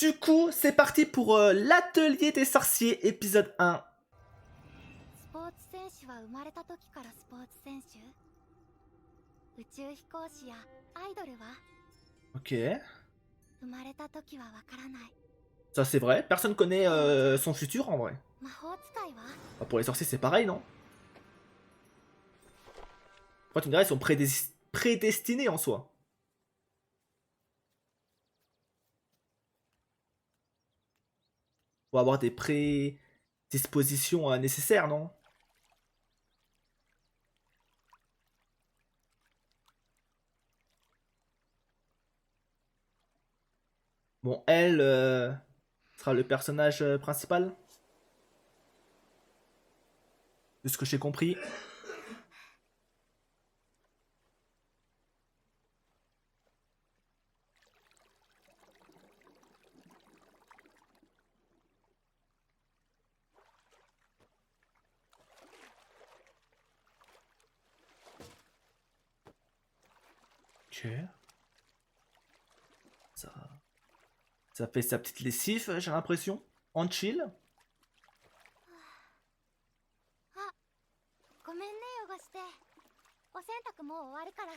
Du coup, c'est parti pour l'atelier des sorciers, épisode 1. スポーツ選手は生まれた時からスポーツ選手？宇宙飛行士やアイドルは Ok, 生まれた時はわからない。 ça c'est vrai. Personne connaît son futur en vrai. 魔法使いは Bah, pour les sorciers, c'est pareil, non? Après, tu me dirais, ils sont prédestinés en soi. Faut avoir des prédispositions nécessaires, non? Bon, elle sera le personnage principal. De ce que j'ai compris. Ok. Ça fait sa petite lessive, j'ai l'impression. En chill. あ、ごめんね汚して。お洗濯もう終わるから。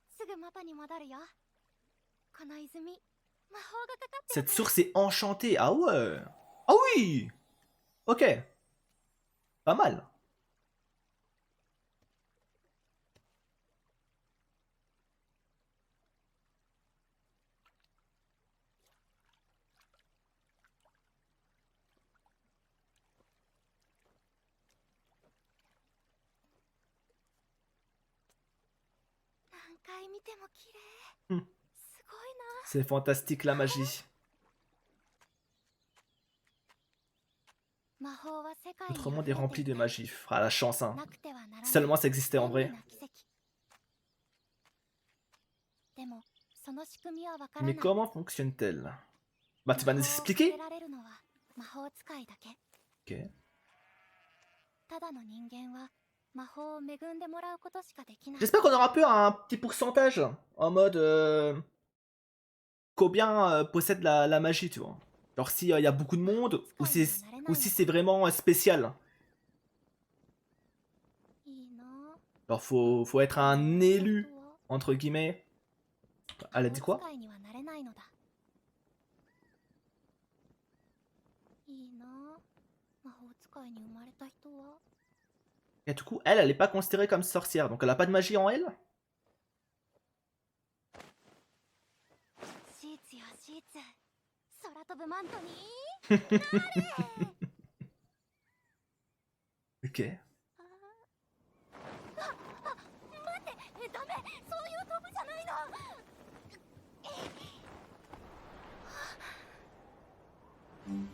すぐ元に戻るよ。この泉、魔法がかかってる Cette から。 source est enchantée. Ah ouais. Ah oui. Ok. Pas mal. Hmm. C'est fantastique la magie. Notre monde est rempli de magie. Ah la chance hein. Si seulement ça existait en vrai. Mais comment fonctionne-t-elle? Bah tu vas nous expliquer? Ok. J'espère qu'on aura peu un petit pourcentage en mode combien possède la magie, tu vois. Genre si y a beaucoup de monde ou si c'est vraiment spécial. Genre faut être un élu entre guillemets. Elle a dit quoi? Et du coup, elle est pas considérée comme sorcière, donc elle a pas de magie en elle? Ok.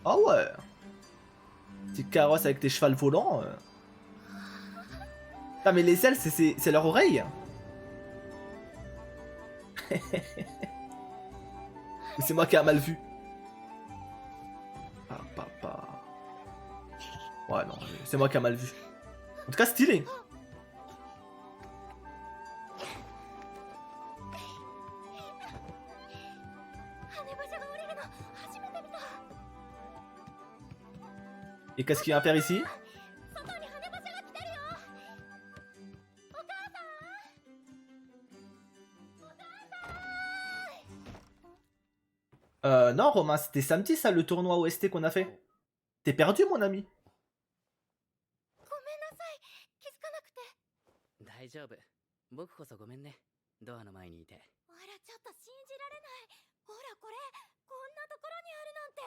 Ah ouais. Petit carrosse avec des chevals volants. Ah mais les ailes, c'est leur oreille. Ou c'est moi qui a mal vu? Ah, papa. Ouais, non, c'est moi qui a mal vu. En tout cas, stylé. Et qu'est-ce qu'il vient faire ici? Non, Romain, c'était samedi ça, le tournoi OST qu'on a fait. T'es perdu, mon ami. 大丈夫。僕こそごめんね。ドアの前にいて。あら、ちょっと信じられない。ほらこれ、こんなところにあるなんて。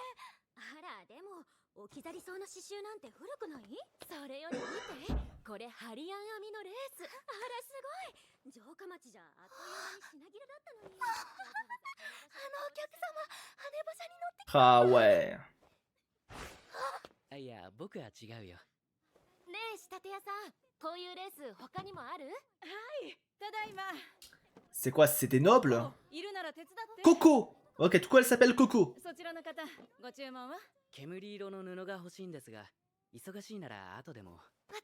あら、でも置き去りそうな刺繍なんて古くない？それより見て、これハリアン編みのレース。あら、すごい。城下町じゃあっという間に品切れだったのに。お客様、羽馬車に乗ってきた。 Ah ouais. あ、いや、僕は違うよ。ねえ、仕立て屋さん、こういうレース他にもある？はい、ただいま。 C'est quoi? C'est des nobles? Coco! Ok, du coup, elle s'appelle Coco. そちらの方、ご注文は？煙色の布が欲しいんですが、忙しいなら後でも。私、採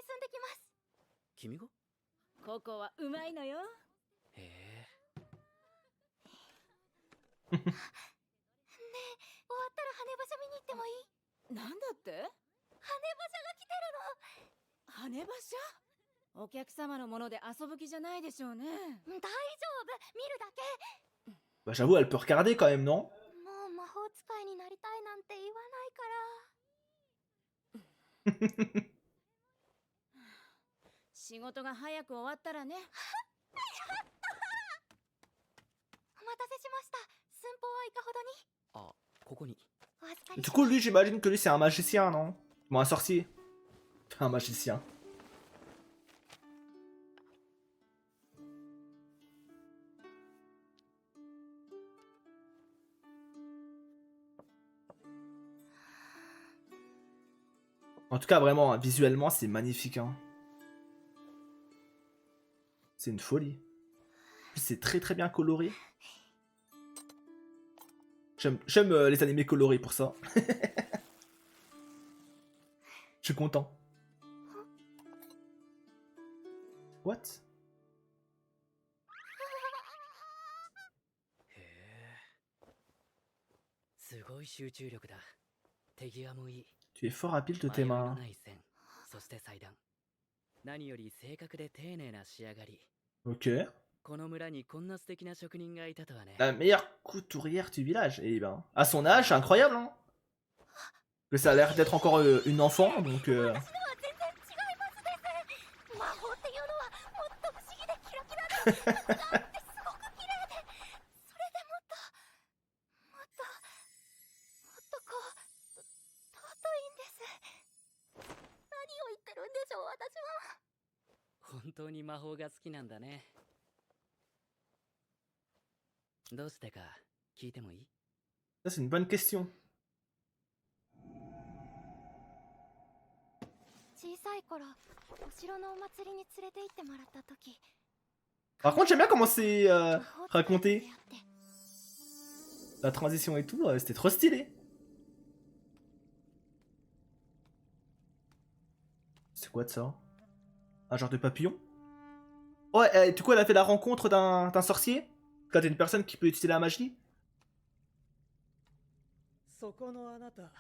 寸できます。君が？ココはうまいのよ。へえ。わったら羽馬車見に行ってもいい？なんだって？羽馬車が来て羽馬車？お客様のもので遊ぶ気じゃないでしょうね。るの。大丈夫、見るだけ。 Bah, j'avoue, elle peut regarder quand même, non? もう魔法使いになりたいなんて言わないから。仕事が早く終わったらね。お待たせしました。寸法はいかほどに？あ、ここに。お預かり Du し coup, ます。 lui, j'imagine que lui, c'est un magicien, non? Bon, un sorcier. Un magicien. En tout cas, vraiment, hein, visuellement, c'est magnifique. Hein. C'est une folie. C'est très très bien coloré. J'aime les animés colorés pour ça. Je suis content. What? へえ。すごい集中力だ。手際もいい。 Tu es fort habile de 迷 tes いの mains. ない線、そして裁断。何より正確で丁寧な仕上がり。 Ok. この村にこんな素敵な職人がいたとはね。 La meilleure couturière du village. Et ben, à son âge, c'est incroyable, hein. Que ça a l'air d'être encore une enfant, donc. 私のは全然違いますです。魔法っていうのはもっと不思議でキラキラで、なんてすごく綺麗で、それでもっとこう尊いんです。何を言ってるんでしょう、私は。本当に魔法が好きなんだね。どうしてか聞いてもいい？ Ça, c'est une bonne question. 小さい頃、お城のお祭りに連れて行ってもらった時、 Par contre, j'aime bien comment c'est 魔法使いと raconté. 出会って、 La transition et tout, c'était trop stylé. C'est quoi de ça? Un genre de papillon? Ouais, du coup, elle a fait la rencontre d'un sorcier? Quand t'es une personne qui peut utiliser la magie? そこのあなた、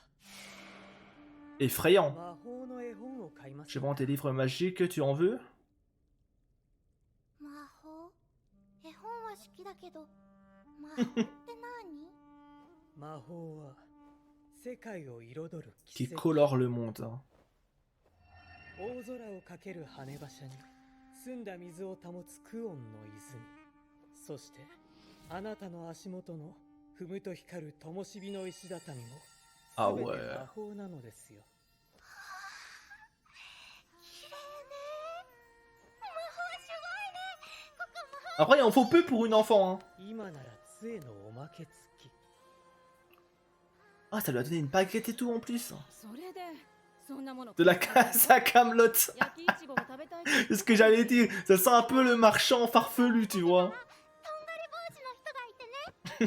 Effrayant. 魔法の絵本を買います Je vends tes livres magiques, tu en veux? 魔法？絵本は好きだけど、魔法って何？魔法は世界を彩る Qui 奇跡。 colore le monde. Hein. 大空をかける羽馬車に澄んだ水を保つクオンの泉、そしてあなたの足元の踏むと光る灯火の石畳も Ah 全て ouais. 魔法なのですよ。綺麗ね。魔法すごいね。ここ魔法。 Après, il en faut peu pour une enfant. Hein. 今なら杖のおまけ付き。 Ah, ça lui a donné une baguette et tout en plus. それでそんなもの De la casse à Camelot. 焼きいちごが食べたい。C'est ce que j'allais dire. Ça sent un peu le marchand farfelu, tu vois. とんがり帽子の人がいてね。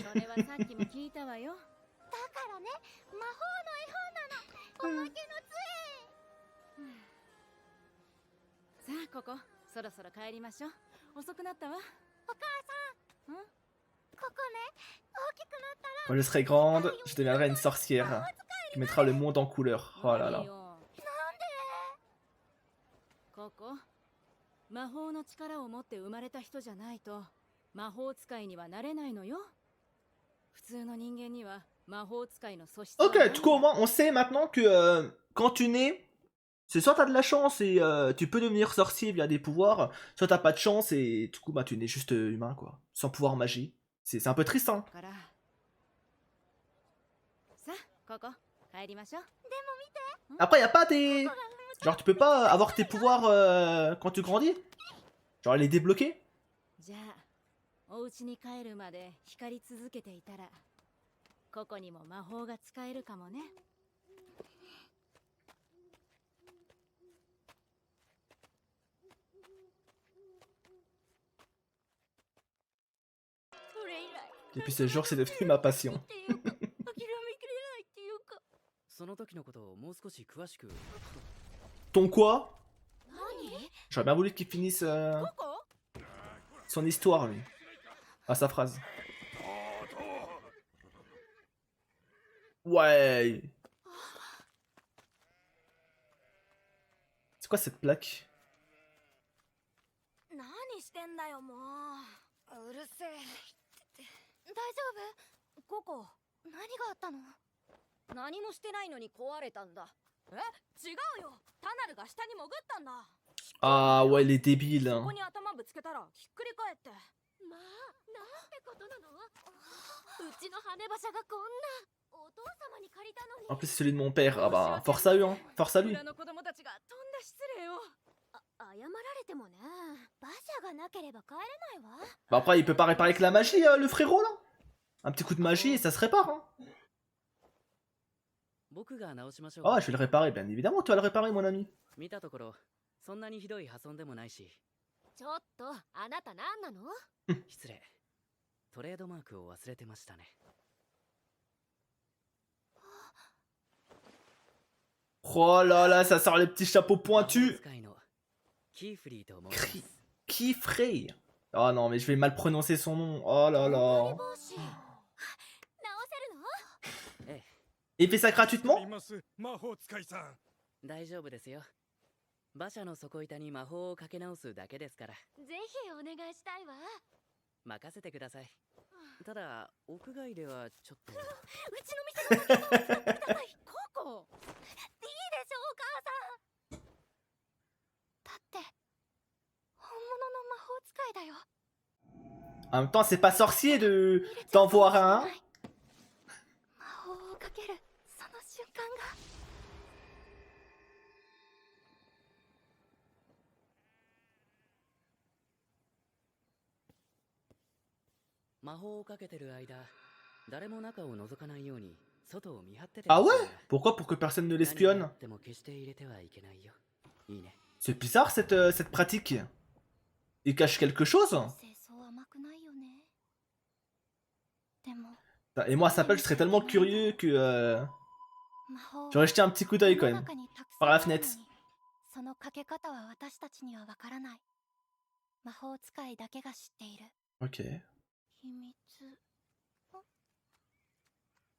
それはさっきも聞いたわよ。だからね、魔法の絵本なの。おまけの杖。さあここ、そろそろ帰りましょう。遅くなったわ。お母さん。ここね、大きくなったら。 Quand je serai grande, je deviendrai une sorcière qui mettra le monde en couleur. Oh là là. 何よ。ここ、魔法の力を持って生まれた人じゃないと魔法使いにはなれないのよ。普通の人間には魔法使いの素質はない Ok, du coup, au moins, on sait maintenant que quand tu nais, c'est soit t'as de la chance et tu peux devenir sorcier via des pouvoirs, soit t'as pas de chance et du coup, bah, tu nais juste humain, quoi. Sans pouvoir magie. C'est un peu triste, hein. から。さあ、ここ、帰りましょう。 Après, y a pas des... Genre, tu peux pas avoir tes pouvoirs quand tu grandis? Genre, les débloquer? じゃあ、お家に帰るまで光り続けていたら、ここにも魔法が使えるかもね。それ以来。 Depuis ce jour, c'est devenu ma passion. っていうか、諦めきれないっていうか。その時のことをもう少し詳しく。 Ton quoi? 何？ J'aurais bien voulu qu'il finisse ここ？ son histoire, lui. À sa phrase. Ouais. C'est quoi cette plaque? 何してんだよもう。うるせえ。大丈夫？ココ、何があったの？何もしてないのに壊れたんだ。え、違うよ。タナルが下に潜ったんだ。 Ah ouais, il est débile. そ Hein. こに頭ぶつけたらひっくり返って。まあ、なんてことなの？うちの羽馬車がこんな。お父様に借りたのに。 En plus, c'est celui de mon père. Ah bah, force à eux, hein. Force à lui. 村の子供たちがとんだ失礼を。謝られてもね、馬車がなければ帰れないわ。 Bah après, il peut pas réparer avec la magie, le frérot, là. Un petit coup de magie et ça se répare, hein. 僕が直しましょう Ah か ouais, je vais le réparer, bien évidemment. Tu vas le réparer, mon ami. 見たところそんなにひどい破損でもないし。ちょっと、あなた何なの？失礼。トレードマークを忘れてましたね。 Oh là là, ça sort les petits chapeaux 魔法 pointus. 使いのキーフリーと申します。 Kiffrey. Oh non, mais je vais mal prononcer son nom. Oh là là. 帽子。直せるの？ え Et il fait ça gratuitement? 魔法使いさん。え、大丈夫ですよ。馬車の底板に魔法をかけ直すだけですから。ぜひお願いしたいわ。任せてください。ただ屋外ではちょっと。うちの店の時計を使ってください。ココ、いいでしょ、お母さん。だって本物の魔法使いだよ。 En même temps, c'est pas sorcier de d'en voir un. 魔法をかけるその瞬間が。魔法をかけてる間、誰も中を覗かないように外を見張ってて。 Ah ouais? Pourquoi? Pour que personne ne 何があ l'espionne? っても決して入れてはいけないよ。いいね。 C'est bizarre cette pratique. Il cache quelque chose? 清掃甘くないよね。でも Et moi, ça s'appelle, je serais tellement curieux que 魔法は j'aurais jeté un petit coup d'œil quand 世の même. 中にたくさん Par la あるのに fenêtre. そのかけ方は私たちにはわからない。魔法使いだけが知っている Ok. 秘密。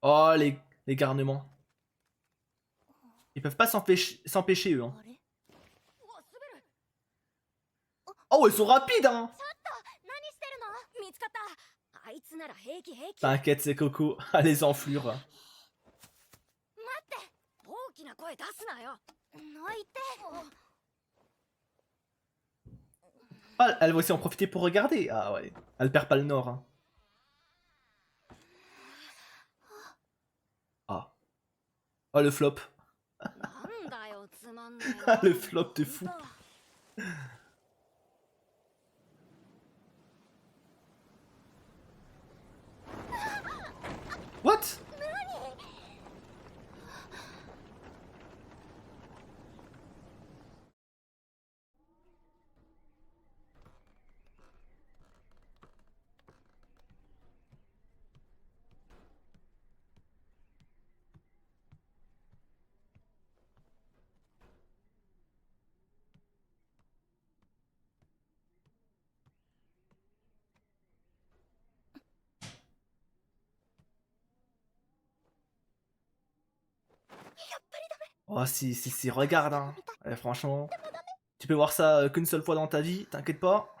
Oh, les garnements. Ils peuvent pas s'empêcher, eux. Hein. あれ？うわ、滑る。 Oh, ils sont rapides, hein! 何してるの？見つかった。あいつなら平気平気。 T'inquiète, c'est Coco. Ah, les enflures. 待って。大きな声出すなよ。泣いて。 Ah, elle va aussi en profiter pour regarder. Ah ouais. Elle perd pas le nord. Hein. Ah. Oh, le flop. なんだよ、つまんない。Le flop de fou. What? Oh si, regarde hein. Franchement, tu peux voir ça qu'une seule fois dans ta vie, t'inquiète pas.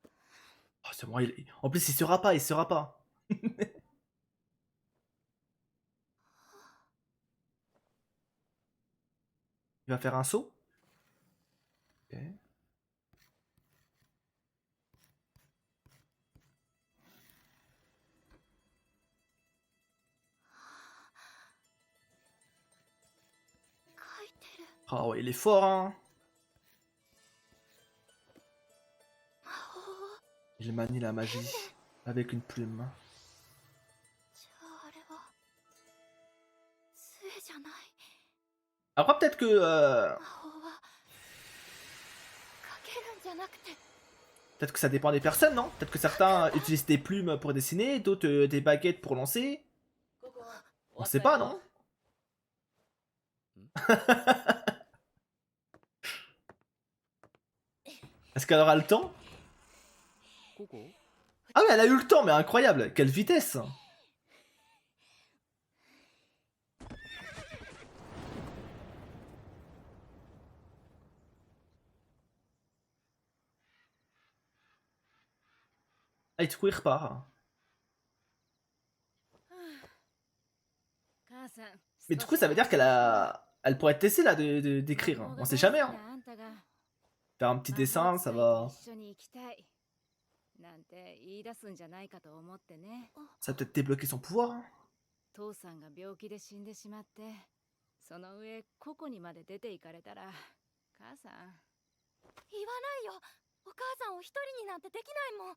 Oh, c'est bon, en plus il sera pas, il sera pas. Il va faire un saut. Ok. Ah ouais, il est fort, hein. Il manie la magie avec une plume. Après, peut-être que... Peut-être que ça dépend des personnes, non? Peut-être que certains utilisent des plumes pour dessiner, d'autres des baguettes pour lancer. On sait pas, non? Est-ce qu'elle aura le temps? Ah oui, elle a eu le temps, mais incroyable! Quelle vitesse! Ah, et du coup, il repart. 母さん Mais du coup, ça veut dire qu'elle a... Elle pourrait tester là d'écrire. Hein. On sait jamais. Hein. Faire un petit dessin, ça va... なんて言い出すんじゃないかと思ってね。 Ça va peut-être débloquer son pouvoir. Hein. 父さんが病気で死んでしまって、その上ここにまで出て行かれたら、母さん。言わないよ。お母さんを一人になんてできないもん。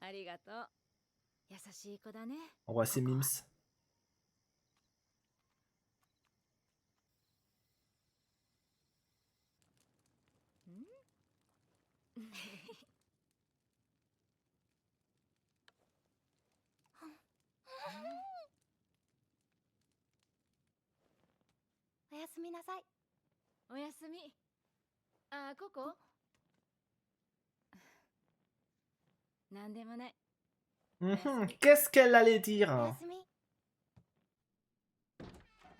ありがとう。優しい子だね。 On voit ses mimes. おやすみなさい。おやすみ。あ、ここなんでもない。 Qu'est-ce qu'elle allait お dire やすみ。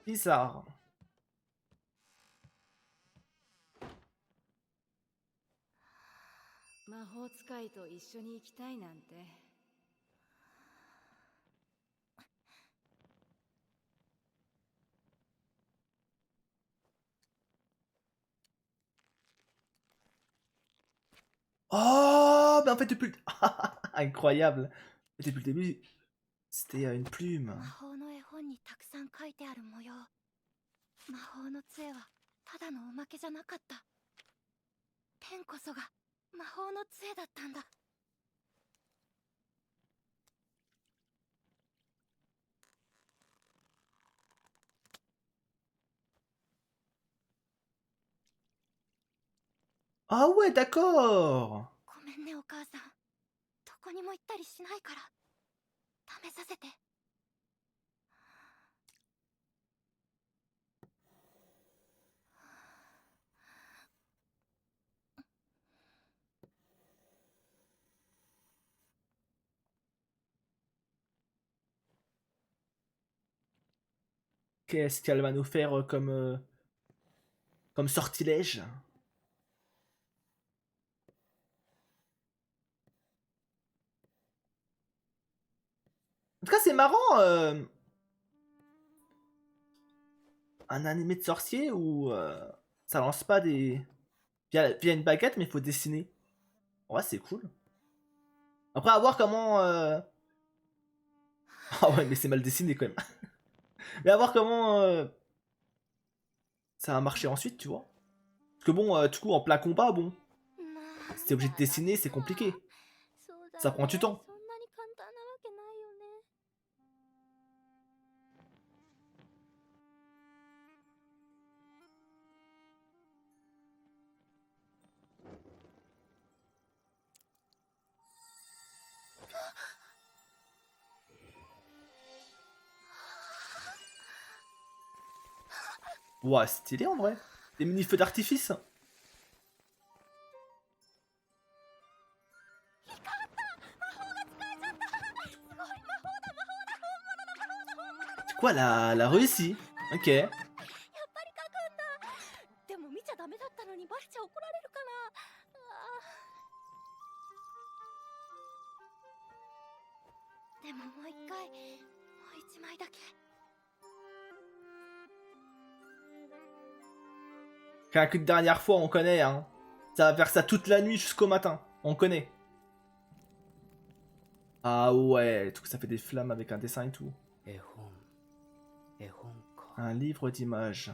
Bizarre. 魔法使いと一緒に行きたいなんて。 Oh, mais en fait, depuis le... Incroyable. Depuis le début, c'était une plume. 魔法の絵本にたくさん書いてある模様。魔法の杖はただのおまけじゃなかった。ペンこそが魔法の杖だったんだ。 Ah ouais, d'accord. ごめんねお母さん。どこにも行ったりしないから試させて。 Qu'est-ce qu'elle va nous faire comme sortilège? En tout cas, c'est marrant. Un animé de sorcier où ça lance pas des... Via une baguette, mais il faut dessiner. Ouais, c'est cool. Après, à voir comment... Ah ouais, mais c'est mal dessiné quand même. Mais à voir comment ça va marcher ensuite, tu vois. Parce que bon, du coup, en plein combat, bon, si t'es obligé de dessiner, c'est compliqué. Ça prend du temps. そんなに簡単なわけないよね。 Ouais, stylé en vrai. Des mini-feux d'artifice. C'est quoi, elle a réussi. Ok. やっぱり書くんだ。でも見ちゃダメだったのにバレちゃ怒られるかな。でももう一回、もう一枚だけ。 Qu'une dernière fois, on connaît, hein. Ça va faire ça toute la nuit jusqu'au matin. On connaît. Ah ouais, tout ça fait des flammes avec un dessin et tout. 絵本絵本か Un livre d'images.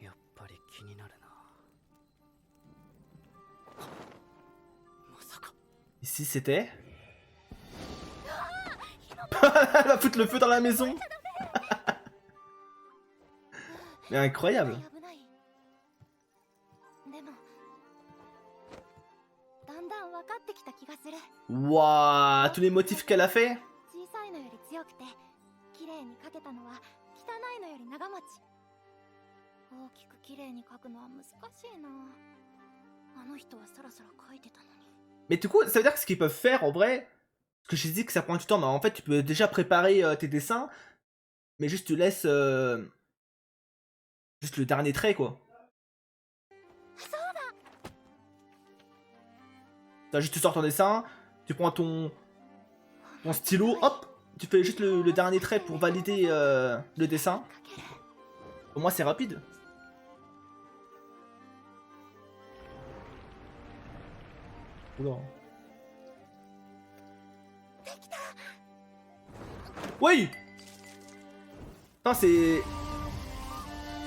やっぱり気になるなまさか Ici, c'était... Elle va foutre le feu dans la maison. Mais incroyable. 危ない。でもだんだん分かってきた気がする。 Waouh, tous les motifs qu'elle a fait. 小さいのより強くて綺麗に描けたのは汚いのより長持ち。大きく綺麗に描くのは難しいな。あの人はそろそろ描いてたのに。 Mais du coup, ça veut dire que ce qu'ils peuvent faire en vrai, parce que j'ai dit que ça prend du temps, mais en fait, tu peux déjà préparer tes dessins, mais juste tu laisses juste le dernier trait quoi. そうだ。T'as juste tu sors ton dessin, tu prends ton stylo, hop, tu fais juste le dernier trait pour valider le dessin. Au moins c'est rapide. Oula. Oui. Putain c'est...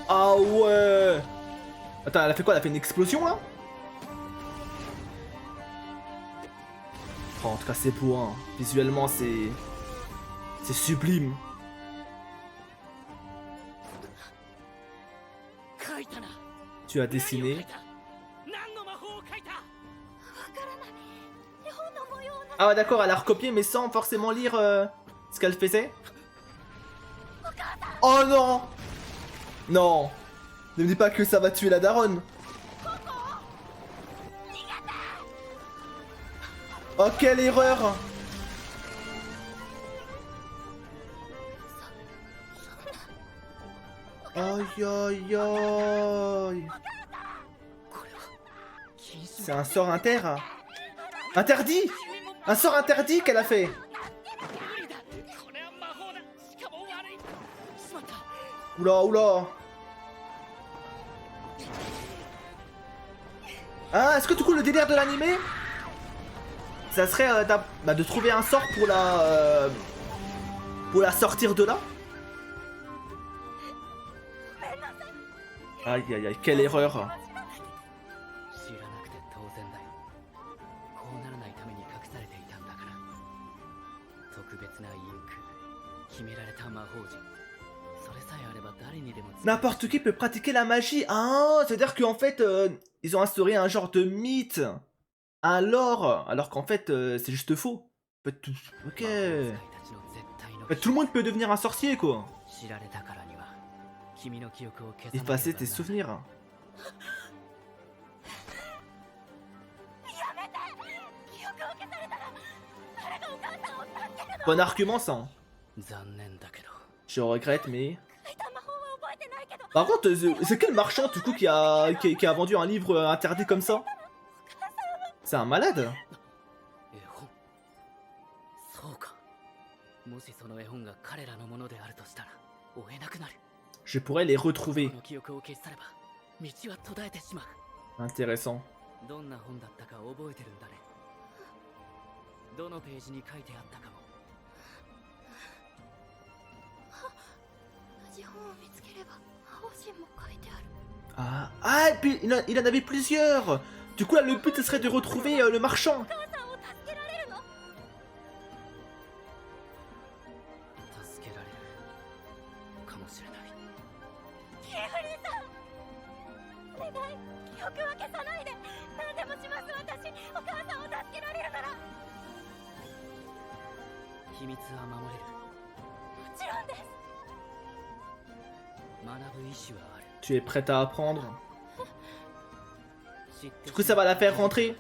Ah ouais. Attends, elle a fait quoi? Elle a fait une explosion là? Oh, en tout cas c'est beau hein. Visuellement c'est sublime. Tu as dessiné. Ah ouais d'accord, elle a recopié mais sans forcément lire ce qu'elle faisait. Oh non. Non. Ne me dis pas que ça va tuer la daronne. Oh quelle erreur. Aïe aïe aïe. C'est un sort interdit. Un sort interdit qu'elle a fait. Oula oula. Ah, est-ce que du coup le délire de l'animé, ça serait de trouver un sort pour la sortir de là? Aïe aïe aïe, quelle erreur. N'importe qui peut pratiquer la magie. Ah, c'est-à-dire qu'en fait, ils ont instauré un genre de mythe, un lore, alors qu'en fait, c'est juste faux. En fait, ok. En fait, tout le monde peut devenir un sorcier, quoi. Effacer tes souvenirs. Bon argument, ça. Hein. Je regrette, mais... Par contre, c'est quel marchand, du coup, qui a vendu un livre interdit comme ça? C'est un malade. Je pourrais les retrouver. Intéressant. Ah, et puis il en avait plusieurs. Du coup là le but serait de retrouver le marchand. Tu es prête à apprendre? Du coup ça va la faire rentrer.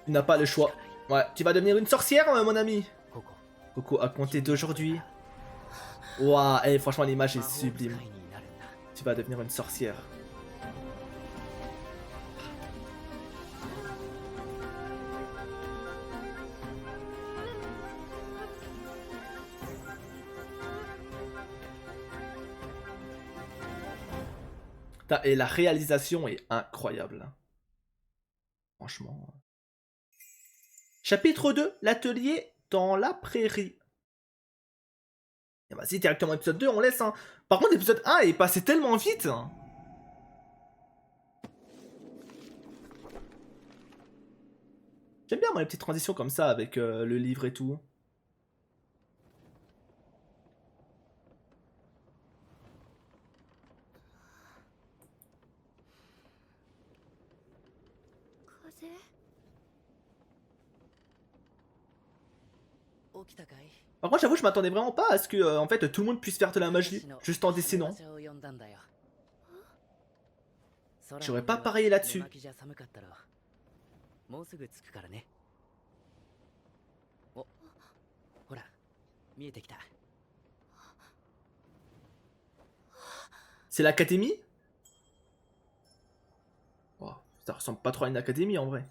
Tu n'as pas le choix. Ouais, tu vas devenir une sorcière mon ami. Coco a compté d'aujourd'hui. Waouh, hey, franchement l'image est sublime. Tu vas devenir une sorcière. Et la réalisation est incroyable. Franchement. Chapitre 2, l'atelier dans la prairie. Et vas-y, directement épisode 2, on laisse. Hein. Par contre, l'épisode 1 est passé tellement vite. Hein. J'aime bien moi les petites transitions comme ça avec le livre et tout. Par contre, j'avoue, je m'attendais vraiment pas à ce que en fait tout le monde puisse faire de la magie juste en dessinant. J'aurais pas parié là-dessus. C'est l'académie? Oh, ça ressemble pas trop à une académie en vrai.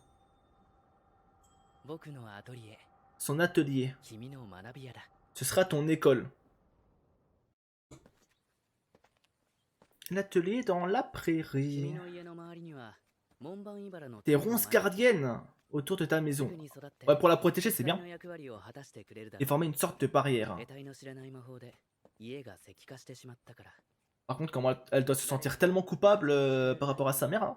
僕のアトリエ、 Son atelier. 君の学び屋だ。 Ce sera ton école. L'atelier dans la 君 prairie. の家の周りには門番茨の Des ronces gardiennes autour de ta す maison. ぐに育って Ouais, pour la protéger, c'est 実際 bien. の役割を果たしてくれるだろ Et う。 former une sorte de barrière. 得体の知らない魔法で家が石化してしまったから。 Par contre, comment elle doit se sentir tellement coupable par rapport à sa mère. Hein.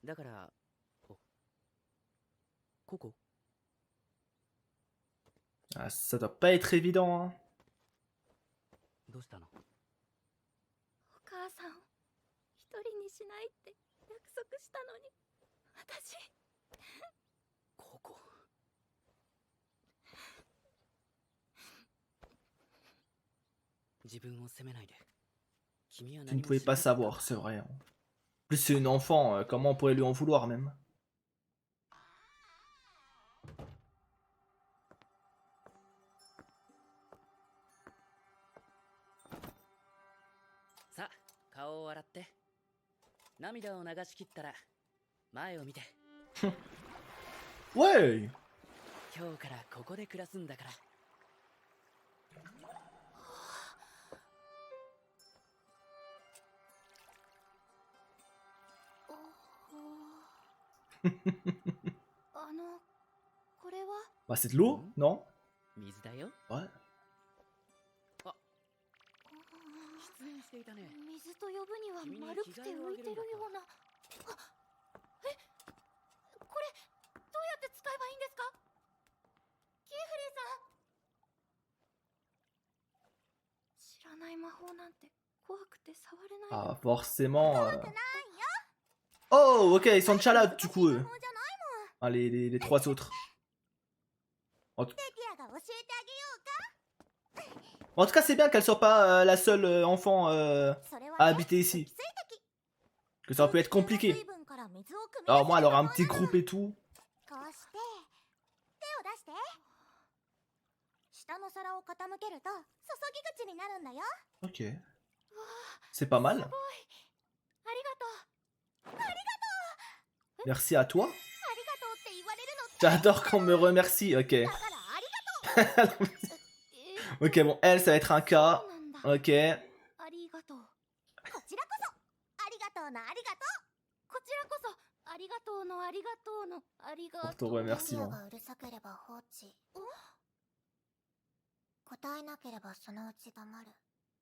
だから、おここ Ah, ça doit pas être évident. Hein. どうしたの？お母さん一人にしないって約束したのに私ここ。自分を責めないで。君は Tu ne 何も pouvais し pas なかった。 savoir, c'est vrai. Hein. En plus, c'est une enfant, comment on pourrait lui en vouloir même? さあ、顔を洗って。涙を流しきったら前を見て。 Ouais. 今日からここで暮らすんだから。 これは Bah, c'est de l'eau, non? 水だよ。 Ouais. 出演していたね。 水と呼ぶには丸くて浮いてるような。あ、え、これどうやって使えばいいんですか？キーフリーさん。知らない魔法なんて怖くて触れない。 Ah, forcément. Oh, ok, ils sont Tchala du coup. Ah, les trois autres. En tout cas, c'est bien qu'elle soit pas la seule enfant à habiter ici. Que ça aurait pu être compliqué. Alors, moi, elle aura un petit groupe et tout. 下の皿を傾けると注ぎ口になるんだよ。 Ok. C'est pas mal. すごい。ありがとう。Merci à toi. ありがとうって言われるのって。 J'adore qu'on me remercie. Ok. だからありがとう。 Ok, bon, elle, ça va être un cas. そうなんだ。 Ok. ありがとう。こちらこそ。ありがとうのありがとう。こちらこそ。ありがとうのありがとうのありがとう。 Pour ton remerciement. がうるさければ放置。答えなければそのうち黙る。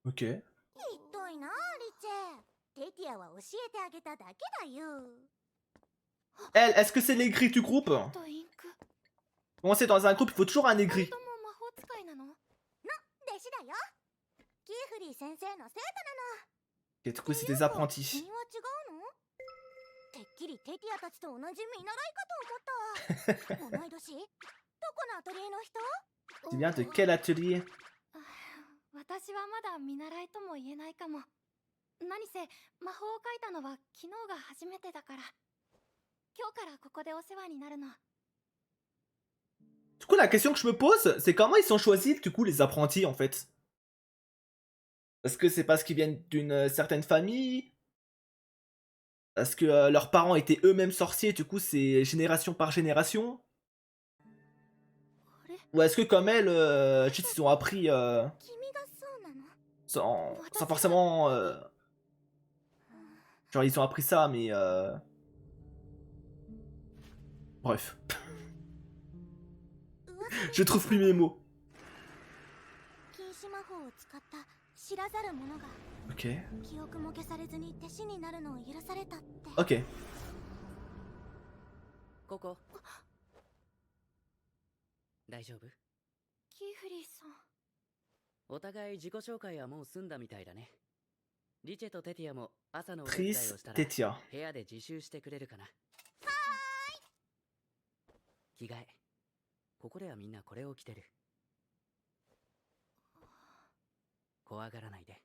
Ok. ひどいな、リチェ。テティアは教えてあげただけだよ。 Elle, est-ce que c'est l'aigri du groupe? とインク。 Bon, c'est dans un groupe, il faut toujours un 二 aigri. 人とも魔法使いなの？の、弟子だよ。キーフリー先生の生徒なの。 Et du coup, c'est des apprentis. 君は違うの？てっきりテティアたちと同じ見習いかと思った。同い年？どこのアトリエの人？ Tu viens de quel atelier? 私はまだ見習いとも言えないかも。何せ魔法を書いたのは昨日が初めてだから。今日からここでお世話になるの。 Du coup, la question que je me pose, c'est comment ils sont choisis, du coup, les apprentis, en fait? Est-ce que c'est parce qu'ils viennent d'une certaine famille? Est-ce que leurs parents étaient eux-mêmes sorciers, du coup, c'est génération par génération? Ou est-ce que, comme elle, juste ils ont appris 君がそうなの？ sans forcément... genre, ils ont appris ça, mais... Bref. Je trouve plus mes mots. 禁止魔法を使った知らざる者が Ok. 記憶も消されずに弟子になるのを許されたって。 Ok. ここ。大丈夫？キーフリーさん。お互い自己紹介はもう済んだみたいだね。リチェとテティアも朝のお手伝いを Tris したら Tetia. 部屋で自習してくれるかな。着替え。ここではみんなこれを着てる。怖がらないで。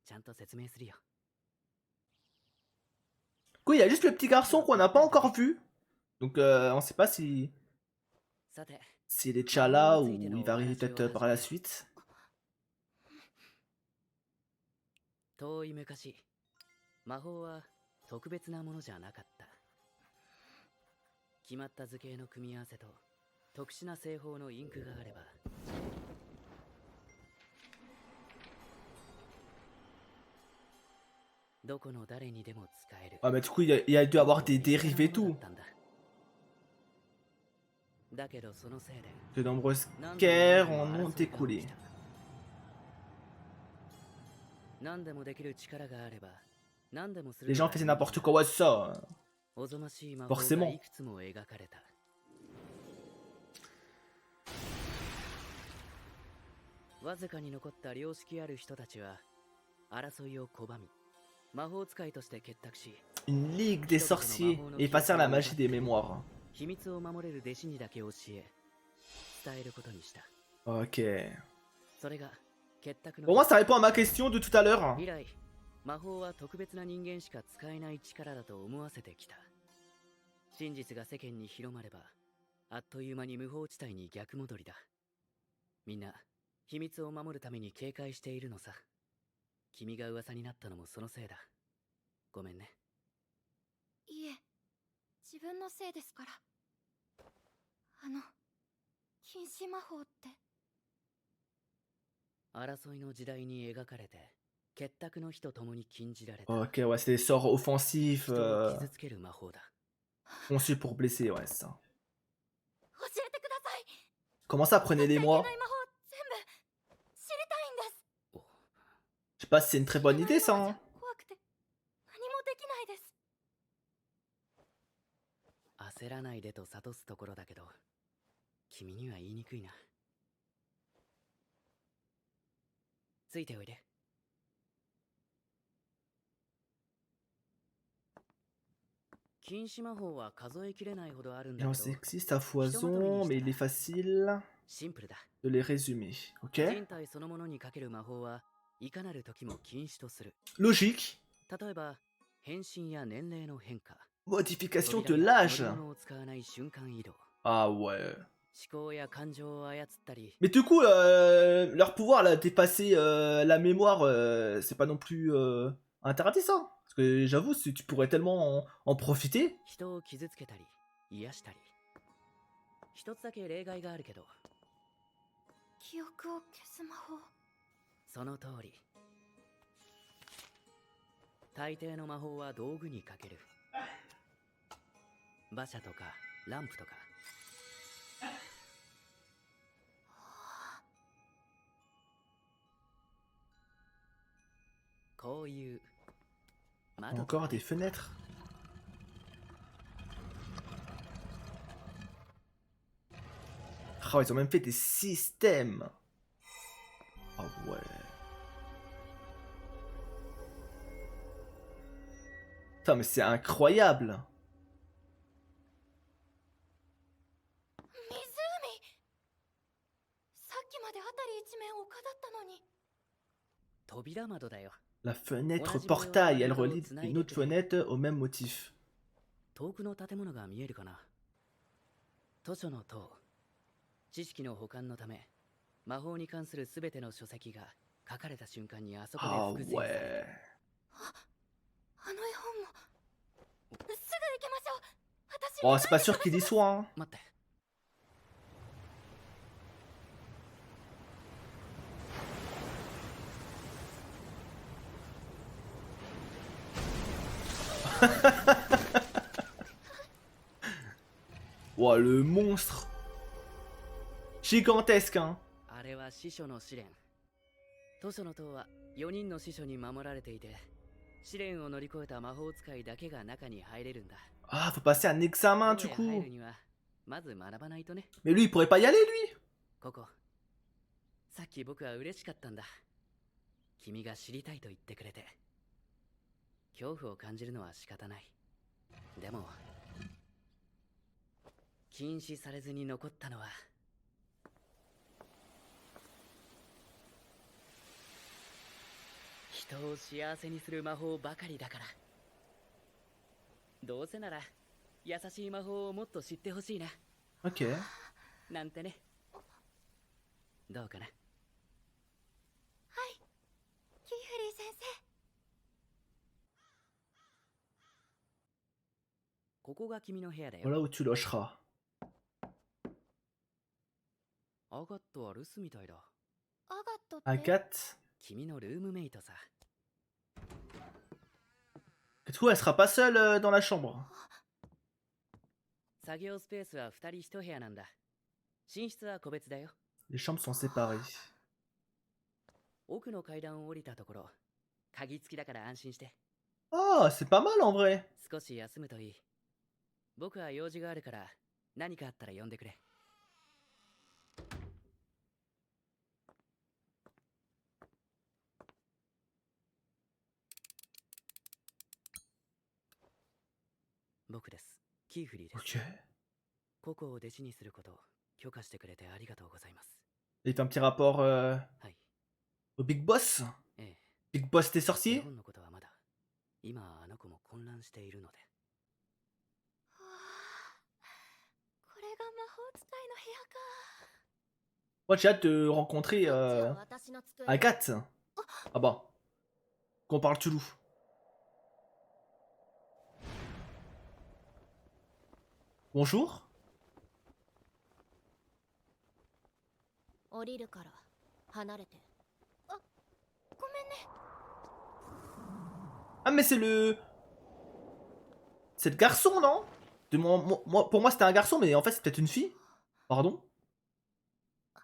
ちゃんと説明するよ。 Du coup, il y a juste le petit garçon qu'on n'a pas encore vu. Donc, on sait pas si... さて、S'il est déjà là, ou il va arriver peut-être par la suite. 遠い昔、魔法は特別なものじゃなかった。決まった図形の組み合わせと特殊な製法のインクがあれば、どこの誰にでも使える。 Ah, mais du coup, il a dû avoir des dérives et tout. だけどそのせいで De nombreuses guerres en ont découlé. 何でもできる力があれば何でもする。 Les gens faisaient n'importe quoi, ouais, c'est ça. おぞましい魔法がいくつも描かれた。わずかに残った良識ある人たちは争いを拒み、魔法使いとして結託し、 Une ligue des sorciers effacer la magie des mémoires. 秘密を守れる弟子にだけ教え伝えることにした。 Ok. それが結託の。 Pour moi, ça répond à ma question de tout à l'heure. 以来、魔法は特別な人間しか使えない力だと思わせてきた。真実が世間に広まれば、あっという間に無法地帯に逆戻りだ。みんな秘密を守るために警戒しているのさ。君が噂になったのもそのせいだ。ごめんね。いえ、自分のせいですから。禁止魔法って。争いの時代に描かれて、結託の日と共に禁じられた。 Ok, ouais, c'est des sorts offensifs 人を傷つける魔法だ。 conçus pour blesser, ouais, c'est ça. 教えてください。 Comment ça, prenez-les-moi? 使っちゃいけない魔法全部知りたいんです。 Je sais pas si c'est une très bonne idée, ça. Hein. 怖くて何もできないです。 焦らないでと諭すところだけど、君には言いにくいな。ついておいで。禁止魔法は数えきれないほどあるんだけ Il ど、 en existe à foison, mais il est facile シンプルだ。 de les résumer. Ok? 人体そのものにかける魔法はいかなる時も禁止とする。 Logique. 例えば、変身や年齢の変化、 Modification de 扉や l'âge. 乗り物を使わない瞬間移動、 Ah ouais. 思考や感情を操ったり、 Mais du coup, leur pouvoir là, dépasser la mémoire, c'est pas non plus interdit ça. Parce que j'avoue, tu pourrais tellement en profiter. 人を傷つけたり、癒したり。一つだけ例外があるけど、記憶を消す魔法。その通り。大抵の魔法は道具にかける。馬車とかランプとか。こういう窓と Encore des fenêtres. Oh, ils ont même fait des systèmes. Ah ouais. Putain, mais c'est incroyable. 湖。さっきまで辺り一面丘だったのに。扉窓だよ。 La fenêtre portail, elle relie une autre fenêtre au même motif. 遠くの建物が見えるかな。図書の塔。知識の保管のため、魔法に関するすべての書籍が書かれた瞬間にあそこで Ah 複製される。 ouais. あの絵本も。すぐ行きましょう。私 Oh, c'est pas sûr qu'il y soit. Hein. 待って。Wow, le monstre. Gigantesque, hein. あれは司書の試練。図書の塔は4人の司書に守られていて、試練を乗り越えた魔法使いだけが中に入れるんだ。 Ah, faut passer un examen du 塔へ coup. 入るにはまず学ばないとね。 Mais lui, il pourrait pas y aller, lui. ここ。さっき僕は嬉しかったんだ。君が知りたいと言ってくれて。恐怖を感じるのは仕方ない。でも、禁止されずに残ったのは、人を幸せにする魔法ばかりだから。どうせなら優しい魔法をもっと知ってほしいな。 Ok. なんてね。どうかな。キーフリー先生。ここが君の部屋だよ。 Voilà où tu logeras. アガットは留守みたいだ。アガットって。 Agathe. 君のルームメイトさ。 Du coup, elle sera pas seule dans la chambre. 作業スペースは2人1部屋なんだ。寝室は個別だよ。 Les chambres sont séparées. 奥の階段を降りたところ、鍵付きだから安心して。 Ah, c'est pas mal en vrai. 少し休むといい。僕は用事があるから、何かあったら呼んでくれ。僕です。キーフリーです。 Ok. ココを弟子にすることを許可してくれてありがとうございます。 Il fait un petit rapport はい。 au Big Boss. ええ。 Big Boss des 日 sorciers. 本のことはまだ。今はあの子も混乱しているので。はあ、これが魔法使いの部屋か。 Moi, j'ai hâte de rencontrer こっちは私の机。 Agathe. Ah bah. Qu'on parle Toulouse. Bonjour. 降りるから離れて。あ、ごめんね。 Ah mais c'est le garçon, non? Pour moi c'était un garçon, mais en fait c'est peut-être une fille. Pardon? あ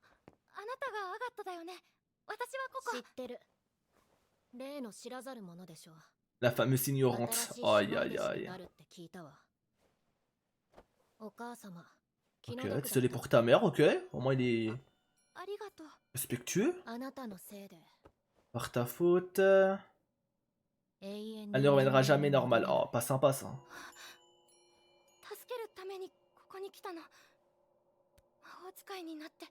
なたがアガットだよね。私はここ。知ってる。例の知らざるものでしょう。 La fameuse ignorante. 新しい Aïe 島 aïe 弟子に aïe. なるって聞いたわ。お母様。 Ok, désolé pour ta mère, ok. Au moins il est ありがとう。 respectueux. あなたのせいで Par ta faute. 永遠に Elle ne reviendra jamais normale. Oh, pas sympa ça. 助けるためにここに来たの。魔法使いになって。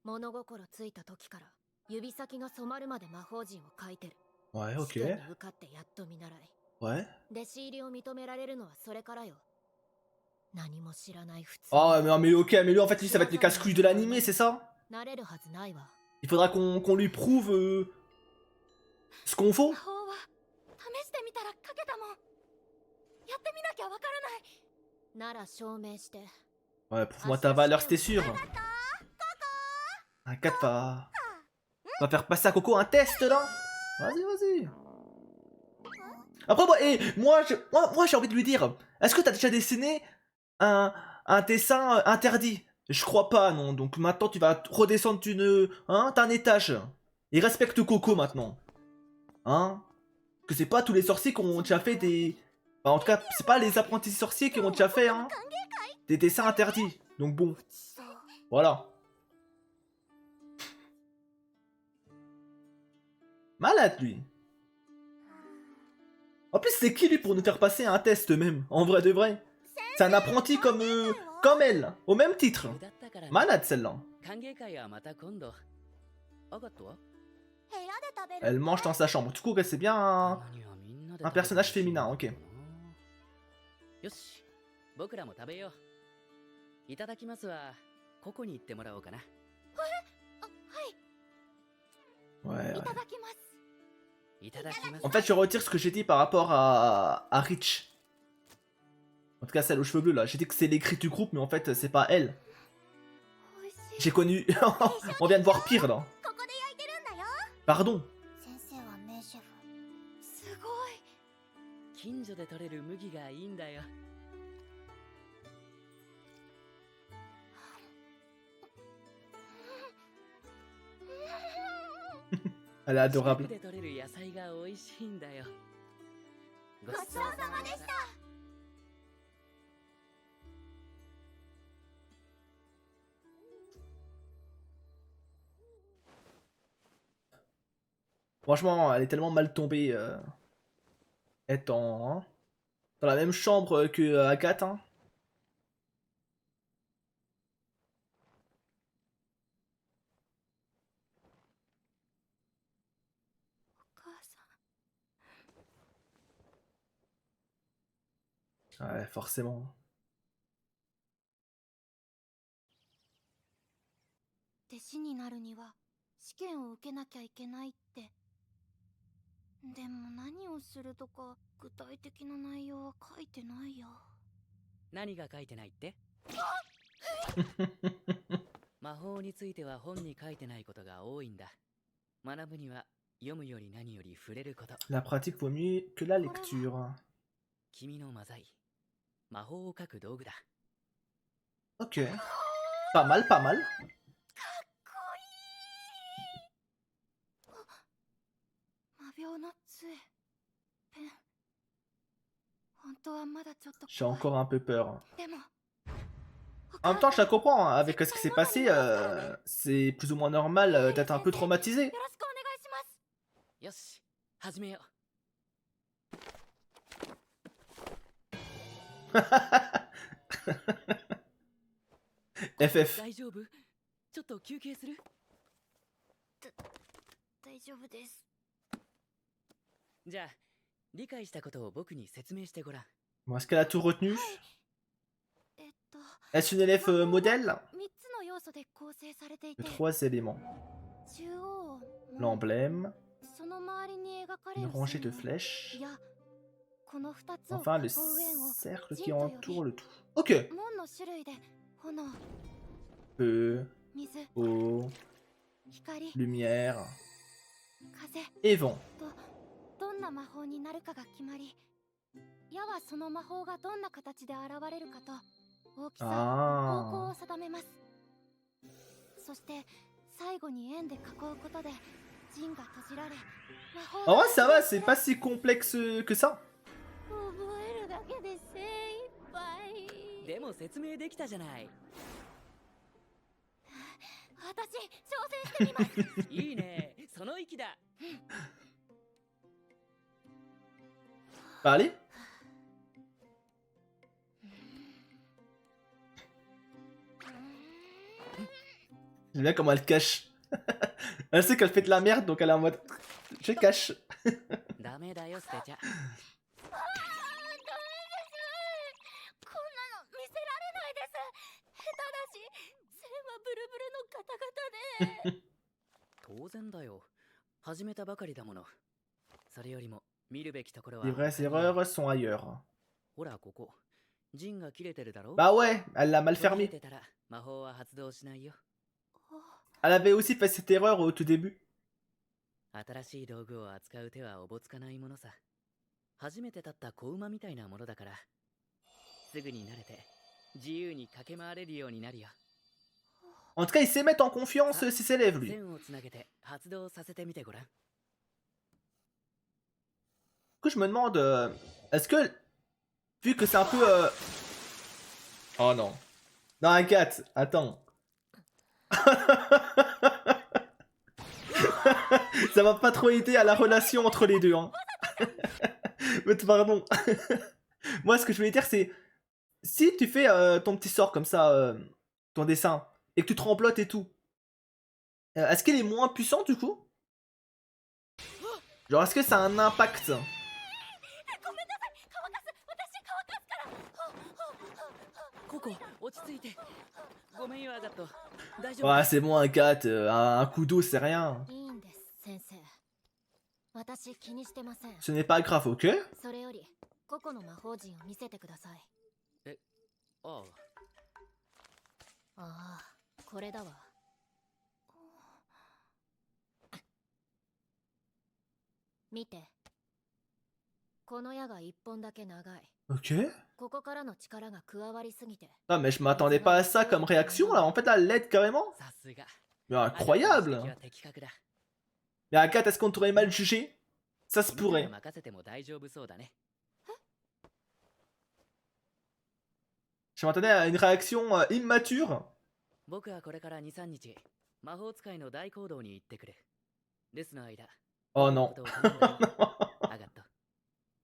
物心ついた時から指先が染まるまで魔法陣を書いてる。 Ouais, 試 ok. 験に受かってやっと見習い。 Ouais. 弟子入りを認められるのはそれからよ。何も知らない普通。 Oh, mais ok, mais lui en fait, lui ça va être le casse-couille de l'animé, c'est ça? なれるはずないわ。 Il faudra qu'on lui prouve ce qu'on faut. 魔法は試してみたら書けたもん。やってみなきゃわからない。なら証明して。 Ouais, prouve-moi ta valeur, c'était sûr. Un 4 va faire passer à Coco un test là. Vas-y, vas-y. Après, moi j'ai envie de lui dire, est-ce que t'as déjà dessiné un dessin interdit? Je crois pas, non. Donc maintenant tu vas redescendre d'un étage. Et respecte Coco maintenant. Hein? Que c'est pas tous les sorciers qui ont déjà fait des... Enfin, en tout cas, c'est pas les apprentis sorciers qui ont déjà fait hein, des dessins interdits. Donc bon. Voilà. Malade lui. En plus, c'est qui lui pour nous faire passer un test même? En vrai de vrai. C'est un apprenti comme elle, au même titre. Malade celle-là. 歓迎会はまた今度。アガットは Elle mange dans sa chambre. Du coup, c'est bien un personnage féminin, ok. よし、僕らも食べよう。いただきますは、ここに行ってもらおうかな。Ouais, ouais. いただきます。いただきます。 En fait, je retire ce que j'ai dit par rapport à Rich. En tout cas, celle aux cheveux bleus là. J'ai dit que c'est l'écrit du groupe, mais en fait, c'est pas elle. 美味しい。 J'ai connu. On vient de voir pire là. ここで焼いてるんだよ。 Pardon. 先生は名シェフ。すごい。近所で採れる麦がいいんだよ。 Elle est adorable. 近くで採れる野菜が美味しいんだよ。ごごちそうさまでした。 Franchement, elle est tellement mal tombée. Étant hein, dans la même chambre que Agathe. Hein. お母さん。 Ouais, forcément. 弟子になるには試験を受けなきゃいけないって。でも何をするとか具体的な内容は書いてないよ。何が書いてないって？魔法については本に書いてないことが多いんだ。学ぶには読むより何より触れること。 La pratique vaut mieux que la lecture. 君の魔材、魔法を書く道具だ。Ok. Pas mal, pas mal. 魔病の杖、ペン。本当はまだちょっと J'ai encore un peu peur. でも En même temps, je la comprends, hein. Avec ce qui s'est passé, c'est plus ou moins normal d'être un peu traumatisé. よろしくお願いします。よし、始めよう。 FF. 大丈夫？ちょっと休憩する？大丈夫です。じゃあ、理解したことを僕に説明してごらん。 Bon, est-ce qu'elle a tout retenu? えっと、 Est-ce une élève modèle? 3つの要素で構成されていて、 3 éléments. 中央、 L'emblème, その周りに描かれ une る rangée de 線 flèches, いや、この2つを enfin le 囲う円を cercle 陣 qui と呼び、 entoure le tout. Ok. 門の種類で炎、 Feu, 水、 eau, 光、 lumière 風 et vent. とどんな魔法になるかが決まり、矢はその魔法がどんな形で現れるかと大きさ、方向 Ah. を定めます。そして最後に円で囲うことで陣が閉じられ、魔法 En が vrai, ça va, c'est pas si complexe que ça. 覚えるだけで精一杯。でも説明できたじゃない。私挑戦してみます。いいね、その息だ。 Bah, allez. J'aime bien comment elle cache. Elle sait qu'elle fait de la merde, donc elle est en mode... Je cache. ダメだよ、捨てちゃ。ダメです。こんなの見せられないです。下手だし、線はブルブルのガタガタで。当然だよ。始めたばかりだもの。それよりも見るべきところは。 Les vraies erreurs sont ailleurs. ほら、ここ。陣が切れてるだろ。 Bah ouais, elle l'a mal 途切れ fermé. てたら魔法は発動しないよ。 Elle avait aussi fait cette erreur au tout début. 新しい道具を扱う手はおぼつかないものさ。初めて立った子馬みたいなものだから。すぐに慣れて自由に駆け回れるようになるよ。 En tout cas, il sait mettre en confiance ses élèves, lui. 線をつなげて発動させてみてごらん。 Du coup, je me demande, est-ce que, vu que c'est un peu... Oh non. Non, Agathe, attends. Ça va pas trop aider à la relation entre les deux, hein. Mais pardon. Moi, ce que je voulais dire, c'est... Si tu fais ton petit sort comme ça, ton dessin, et que tu tremblotes et tout, est-ce qu'elle est moins puissante, du coup? Genre, est-ce que ça a un impact? ごめんなさい。乾かす。私乾かすから。ココ、落ち着いて。ごめんよ、アガット。大丈夫。 Ouais, c'est bon, Agathe, un coup d'eau, c'est rien. いいんです、先生。私気にしてません。 Ce n'est pas grave, ok? それより、個々の魔法陣を見せてください。ああ。ああ、これだわ。見て。この矢が一本だけ長い。 Ok. ここからの力が加わりすぎて。 Non, mais je m'attendais pas à ça comme réaction, là. En fait, là, elle l'aide carrément. さすが。 Mais incroyable. アガットの指摘は的確だ。 Mais Agathe, est-ce qu'on t'aurait mal jugé? Ça se みんな pourrait. に任せても大丈夫そうだね。 Je m'attendais à une réaction immature. 僕はこれから2、3日、魔法使いの大行動に行ってくる。留守の間。 Oh non. ことを頼むよアガット。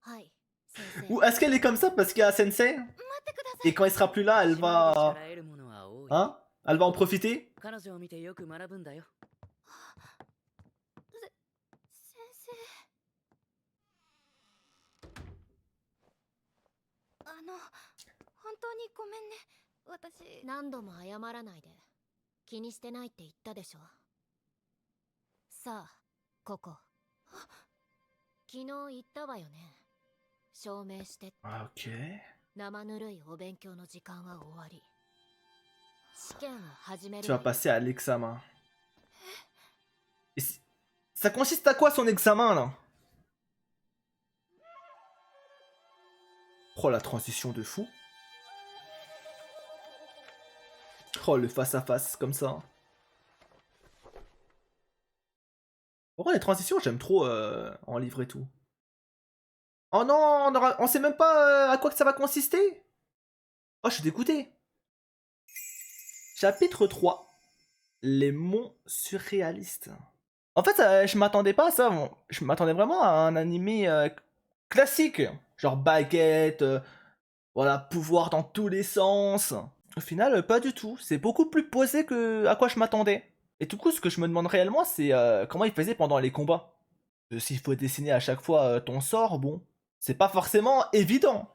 はい、先生。 Ou est-ce qu'elle est comme ça parce qu'il y a Sensei? 待ってください。 Et quand il sera plus là, elle 島で va... 力得るものは多い。 Hein? Elle va en profiter? 彼女を見てよく学ぶんだよ。先生。本当にごめんね。私。何度も謝らないで。気にしてないって言ったでしょ。さあ、ここ。昨日言ったわよね。証明してって。Ah, ok. 生ぬるいお勉強の時間は終わり。試験を始める Tu わ vas よ。 passer à l'examen. Et ça consiste à quoi son examen là? Oh la transition de fou. Oh le face à face comme ça. Pourquoi les transitions j'aime trop en livre et tout. Oh non, on sait même pas à quoi que ça va consister. Oh je suis dégoûté. Chapitre 3. Les monts surréalistes. En fait, je m'attendais pas à ça. Je m'attendais vraiment à un animé classique. Genre baguette, voilà, pouvoir dans tous les sens. Au final, pas du tout. C'est beaucoup plus posé que à quoi je m'attendais. Et du coup, ce que je me demande réellement, c'est comment il faisait pendant les combats. S'il faut dessiner à chaque fois ton sort, bon, c'est pas forcément évident.